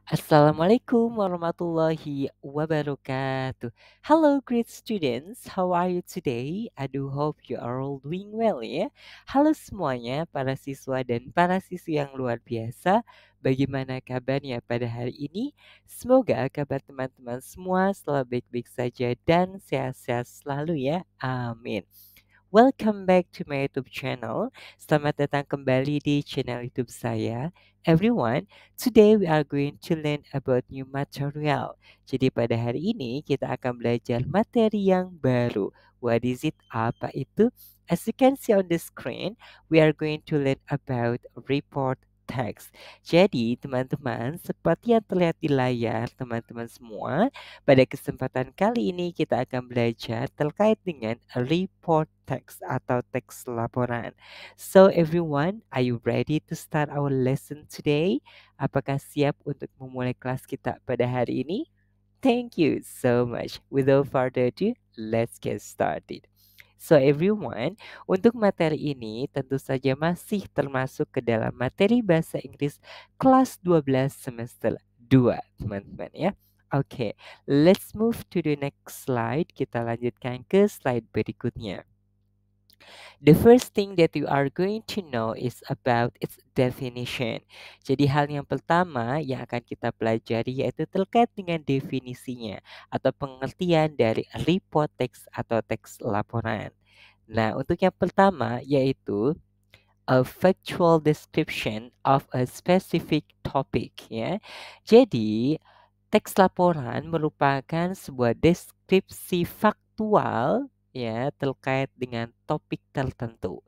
Assalamualaikum warahmatullahi wabarakatuh. Hello, great students. How are you today? I do hope you are all doing well ya. Halo semuanya, para siswa dan para siswi yang luar biasa. Bagaimana kabarnya pada hari ini? Semoga kabar teman-teman semua selalu baik-baik saja dan sehat-sehat selalu ya. Amin. Welcome back to my YouTube channel. Selamat datang kembali di channel YouTube saya. Everyone, today we are going to learn about new material. Jadi pada hari ini kita akan belajar materi yang baru. What is it? Apa itu? As you can see on the screen, we are going to learn about report text. Jadi teman-teman, seperti yang terlihat di layar teman-teman semua, pada kesempatan kali ini kita akan belajar terkait dengan report text atau teks laporan. So everyone, are you ready to start our lesson today? Apakah siap untuk memulai kelas kita pada hari ini? Thank you so much. Without further ado, let's get started. So everyone, untuk materi ini tentu saja masih termasuk ke dalam materi bahasa Inggris kelas 12 semester 2, teman-teman ya. Oke, let's move to the next slide. Kita lanjutkan ke slide berikutnya. The first thing that you are going to know is about its definition. Jadi hal yang pertama yang akan kita pelajari yaitu terkait dengan definisinya atau pengertian dari report text atau teks laporan. Nah, untuk yang pertama yaitu a factual description of a specific topic ya. Jadi, teks laporan merupakan sebuah deskripsi faktual ya terkait dengan topik tertentu.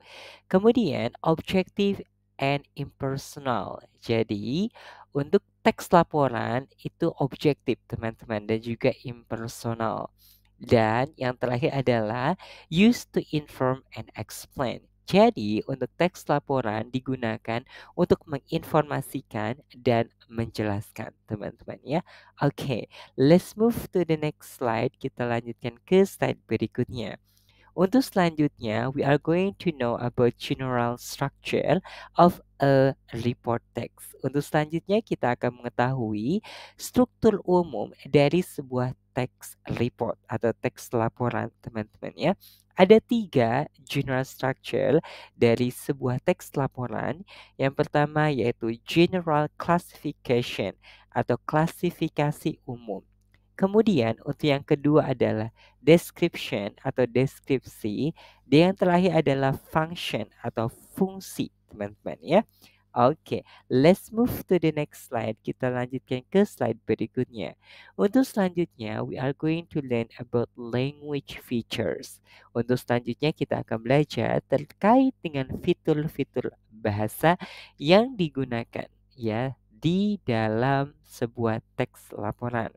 Kemudian objektif and impersonal. Jadi, untuk teks laporan itu objektif teman-teman dan juga impersonal. Dan yang terakhir adalah used to inform and explain. Jadi, untuk teks laporan digunakan untuk menginformasikan dan menjelaskan, teman-teman ya. Oke, let's move to the next slide. Kita lanjutkan ke slide berikutnya. Untuk selanjutnya, we are going to know about general structure of a report text. Untuk selanjutnya, kita akan mengetahui struktur umum dari sebuah teks report atau teks laporan, teman-teman ya. Ada 3 general structure dari sebuah teks laporan. Yang pertama yaitu general classification atau klasifikasi umum. Kemudian untuk yang kedua adalah description atau deskripsi, dan yang terakhir adalah function atau fungsi, teman-teman ya. Oke, let's move to the next slide. Kita lanjutkan ke slide berikutnya. Untuk selanjutnya, we are going to learn about language features. Untuk selanjutnya, kita akan belajar terkait dengan fitur-fitur bahasa yang digunakan ya di dalam sebuah teks laporan.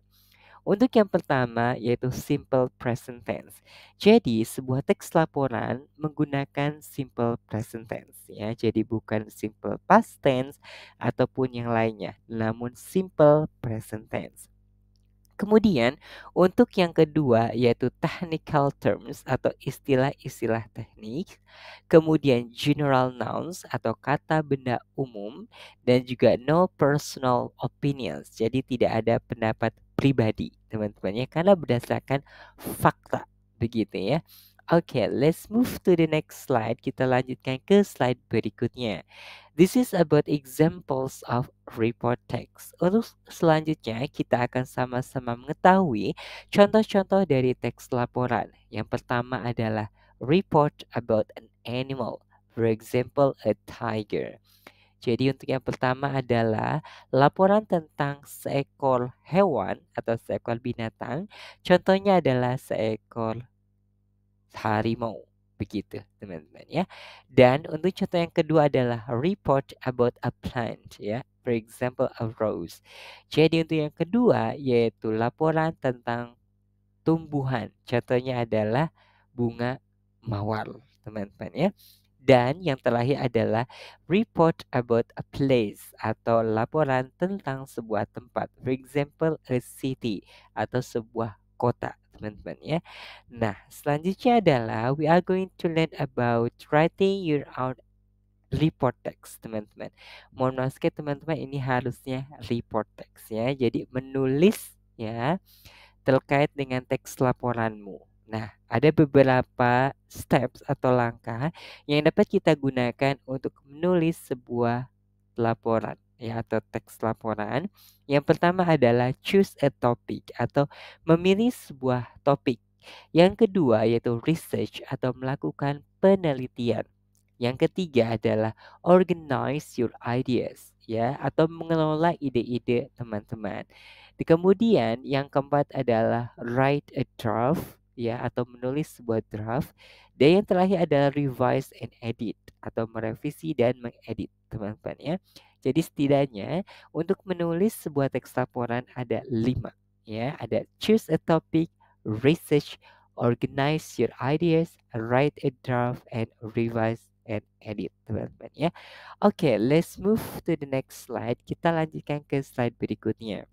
Untuk yang pertama yaitu simple present tense. Jadi sebuah teks laporan menggunakan simple present tense ya. Jadi bukan simple past tense ataupun yang lainnya, namun simple present tense. Kemudian untuk yang kedua yaitu technical terms atau istilah-istilah teknik, kemudian general nouns atau kata benda umum dan juga no personal opinions. Jadi tidak ada pendapat pribadi, teman-teman ya, karena berdasarkan fakta begitu ya. Oke, let's move to the next slide. Kita lanjutkan ke slide berikutnya. This is about examples of report text. Untuk selanjutnya, kita akan sama-sama mengetahui contoh-contoh dari teks laporan. Yang pertama adalah report about an animal. For example, a tiger. Jadi untuk yang pertama adalah laporan tentang seekor hewan atau seekor binatang. Contohnya adalah seekor harimau. Begitu, teman-teman ya. Dan untuk contoh yang kedua adalah report about a plant ya. For example, a rose. Jadi untuk yang kedua yaitu laporan tentang tumbuhan. Contohnya adalah bunga mawar, teman-teman ya. Dan yang terakhir adalah report about a place atau laporan tentang sebuah tempat. For example, a city atau sebuah kota, teman-teman ya. Nah, selanjutnya adalah we are going to learn about writing your own report text, teman-teman. Mohon maaf sekali teman-teman, ini harusnya report text ya. Jadi menulis ya terkait dengan teks laporanmu. Nah, ada beberapa steps atau langkah yang dapat kita gunakan untuk menulis sebuah laporan ya atau teks laporan. Yang pertama adalah choose a topic atau memilih sebuah topik. Yang kedua yaitu research atau melakukan penelitian. Yang ketiga adalah organize your ideas ya atau mengelola ide-ide teman-teman. Kemudian yang keempat adalah write a draft ya atau menulis sebuah draft. Dan yang terakhir adalah revise and edit atau merevisi dan mengedit teman-teman ya. Jadi setidaknya untuk menulis sebuah teks laporan ada 5 ya. Ada choose a topic, research, organize your ideas, write a draft, and revise and edit teman-teman ya. Oke, let's move to the next slide. Kita lanjutkan ke slide berikutnya.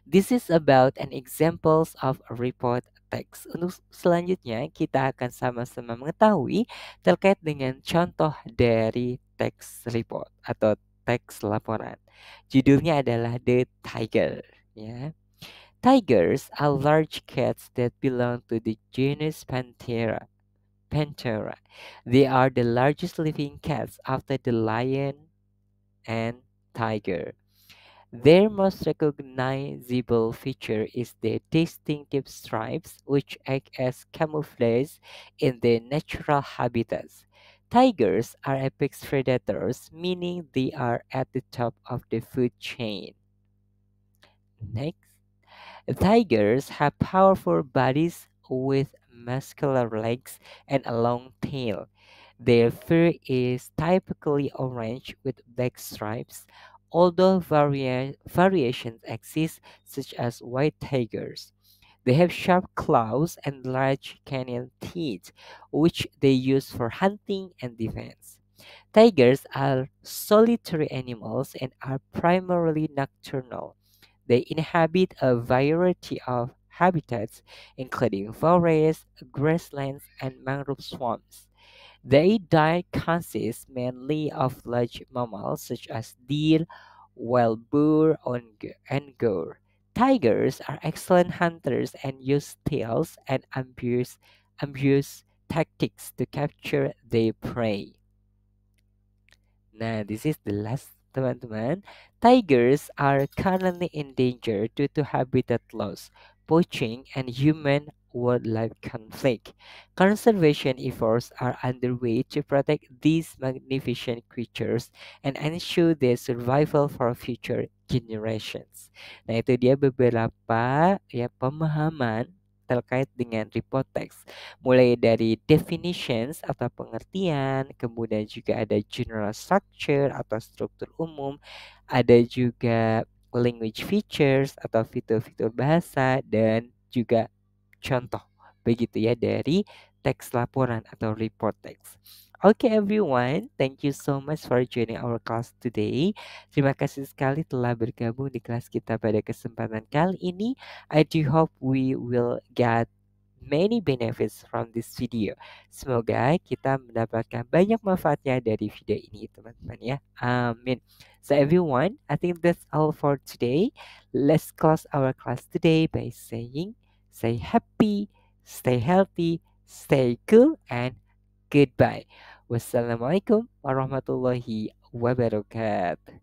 This is about an examples of a report text. Untuk selanjutnya kita akan sama-sama mengetahui terkait dengan contoh dari teks report atau teks laporan. Judulnya adalah The Tiger. Ya. Tigers are large cats that belong to the genus Panthera. Panthera. They are the largest living cats after the lion and tiger. Their most recognizable feature is their distinctive stripes, which act as camouflage in their natural habitats. Tigers are apex predators, meaning they are at the top of the food chain. Next, tigers have powerful bodies with muscular legs and a long tail. Their fur is typically orange with black stripes, although variations exist, such as white tigers. They have sharp claws and large canine teeth, which they use for hunting and defense. Tigers are solitary animals and are primarily nocturnal. They inhabit a variety of habitats, including forests, grasslands, and mangrove swamps. Their diet consists mainly of large mammals such as deer, wild boar, and goat. Tigers are excellent hunters and use stealth and ambush tactics to capture their prey. Nah, this is the last, teman-teman. Tigers are currently endangered due to habitat loss, poaching, and human-wildlife conflict. Conservation efforts are underway to protect these magnificent creatures and ensure their survival for future generations. Nah, itu dia beberapa ya pemahaman terkait dengan report text mulai dari definitions atau pengertian, kemudian juga ada general structure atau struktur umum, ada juga language features atau fitur-fitur bahasa dan juga contoh begitu ya dari teks laporan atau report text. Okay everyone, thank you so much for joining our class today. Terima kasih sekali telah bergabung di kelas kita pada kesempatan kali ini. I do hope we will get many benefits from this video. Semoga kita mendapatkan banyak manfaatnya dari video ini, teman-teman ya. Amin. So everyone, I think that's all for today. Let's close our class today by saying, stay happy, stay healthy, stay cool, and goodbye. Wassalamualaikum warahmatullahi wabarakatuh.